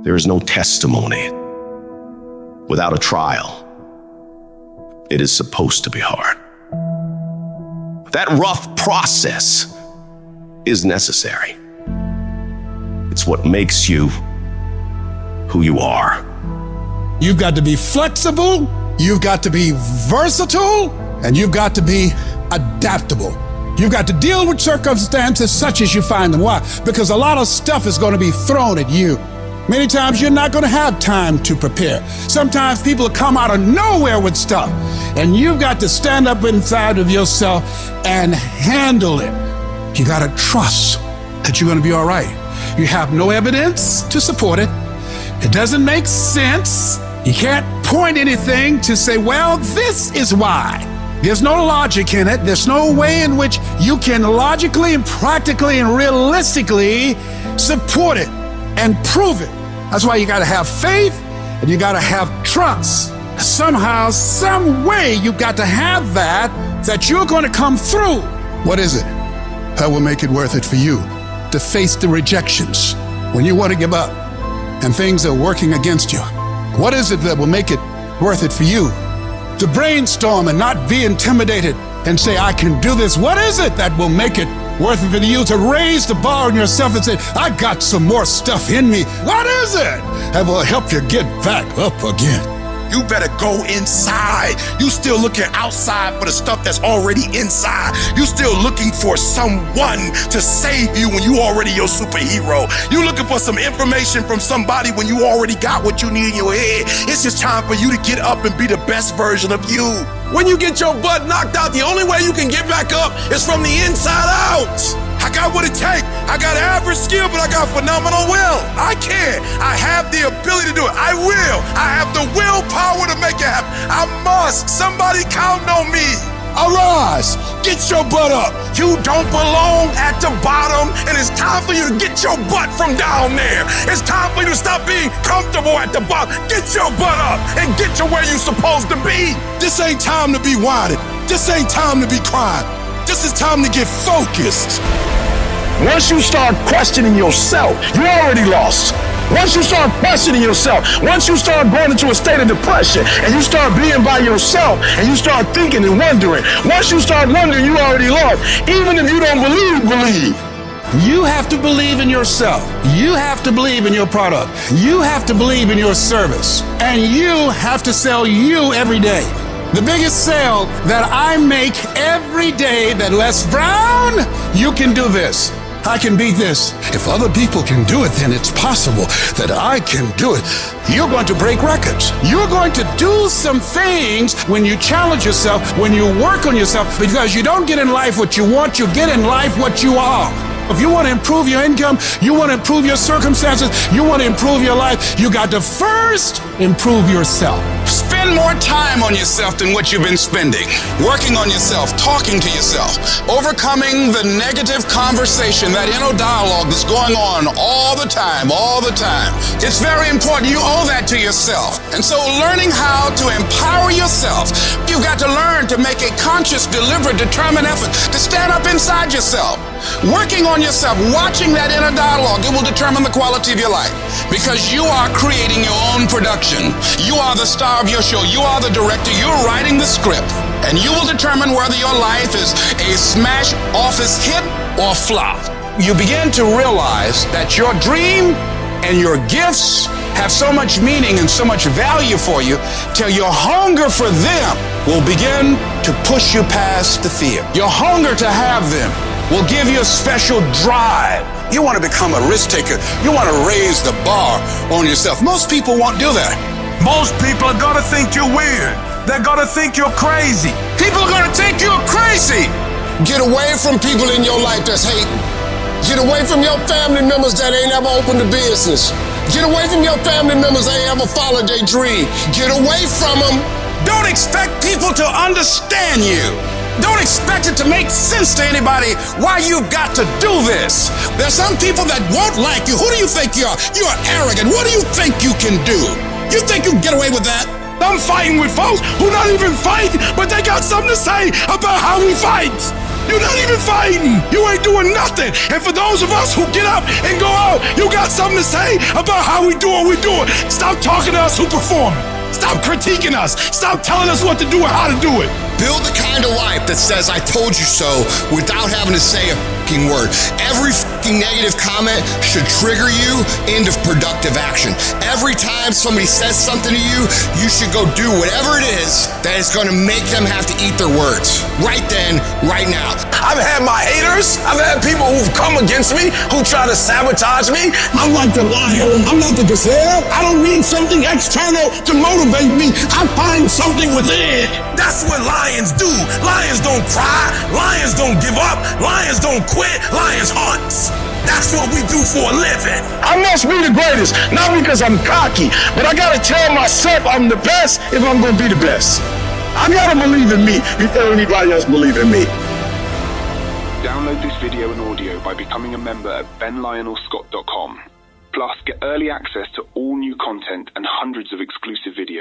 There is no testimony without a trial. It is supposed to be hard. That rough process is necessary. It's what makes you who you are. You've got to be flexible, you've got to be versatile, and you've got to be adaptable. You've got to deal with circumstances such as you find them. Why? Because a lot of stuff is going to be thrown at you. Many times you're not going to have time to prepare. Sometimes people come out of nowhere with stuff, and you've got to stand up inside of yourself and handle it. You got to trust that you're going to be all right. You have no evidence to support it. It doesn't make sense. You can't point anything to say, well, this is why. There's no logic in it. There's no way in which you can logically and practically and realistically support it and prove it. That's why you got to have faith and you got to have trust. Somehow, some way, you got to have that you're going to come through. What is it that will make it worth it for you to face the rejections when you want to give up and things are working against you? What is it that will make it worth it for you to brainstorm and not be intimidated and say, I can do this? What is it that will make it worth it for you to raise the bar on yourself and say, I got some more stuff in me? What is it that will help you get back up again? You better go inside. You still looking outside for the stuff that's already inside. You still looking for someone to save you when you already your superhero. You looking for some information from somebody when you already got what you need in your head. It's just time for you to get up and be the best version of you. When you get your butt knocked out, the only way you can get back up is from the inside out. I got what it takes. I got average skill, but I got phenomenal will. I can. I have the ability to do it. I will. I have the willpower to make it happen. I must. Somebody count on me. Arise. Get your butt up. You don't belong at the bottom, and it's time for you to get your butt from down there. It's time for you to stop being comfortable at the bottom. Get your butt up and get to where you're supposed to be. This ain't time to be whining. This ain't time to be crying. This is time to get focused. Once you start questioning yourself, you already lost. Once you start questioning yourself, once you start going into a state of depression and you start being by yourself and you start thinking and wondering, once you start wondering, you already lost. Even if you don't believe. You have to believe in yourself. You have to believe in your product. You have to believe in your service. And you have to sell you every day. The biggest sale that I make every day that Les Brown, you can do this. I can beat this. If other people can do it, then it's possible that I can do it. You're going to break records. You're going to do some things when you challenge yourself, when you work on yourself, because you don't get in life what you want, you get in life what you are. If you want to improve your income, you want to improve your circumstances, you want to improve your life, you got to first improve yourself. Spend more time on yourself than what you've been spending. Working on yourself, talking to yourself, overcoming the negative conversation, that inner dialogue that's going on all the time. It's very important. You owe that to yourself. And so learning how to empower yourself, you've got to learn to make a conscious, deliberate, determined effort to stand up inside yourself. Working on yourself, watching that inner dialogue, it will determine the quality of your life, because you are creating your own production. You are the star of your show. You are the director. You're writing the script, and you will determine whether your life is a smash office hit or flop. You begin to realize that your dream and your gifts have so much meaning and so much value for you till your hunger for them will begin to push you past the fear. Your hunger to have them will give you a special drive. You want to become a risk taker. You want to raise the bar on yourself. Most people won't do that. Most people are gonna think you're weird. They're gonna think you're crazy. People are going to think you're crazy. Get away from people in your life that's hating. Get away from your family members that ain't ever opened a business. Get away from your family members that ain't ever followed their dream. Get away from them. Don't expect people to understand you. Don't expect it to make sense to anybody why you've got to do this. There's some people that won't like you. Who do you think you are? You are arrogant. What do you think you can do? You think you can get away with that? I'm fighting with folks who not even fight, but they got something to say about how we fight. You're not even fighting. You ain't doing nothing. And for those of us who get up and go out, you got something to say about how we do what we do it. Stop talking to us who perform. Stop critiquing us. Stop telling us what to do and how to do it. Build the kind of life that says, I told you so, without having to say a fucking word. Every fucking negative comment should trigger you into productive action. Every time somebody says something to you, you should go do whatever it is that is going to make them have to eat their words. Right then, right now. I've had my haters. I've had people who've come against me, who try to sabotage me. I'm like the lion. I'm not the gazelle. I don't need something external to motivate me. I find something within. That's what lions do. Lions don't cry. Lions don't give up. Lions don't quit. Lions hunt. That's what we do for a living. I must be the greatest, not because I'm cocky, but I gotta tell myself I'm the best if I'm gonna be the best. I gotta believe in me before anybody else believe in me. Download this video and audio by becoming a member at benlionelscott.com. Plus, get early access to all new content and hundreds of exclusive videos.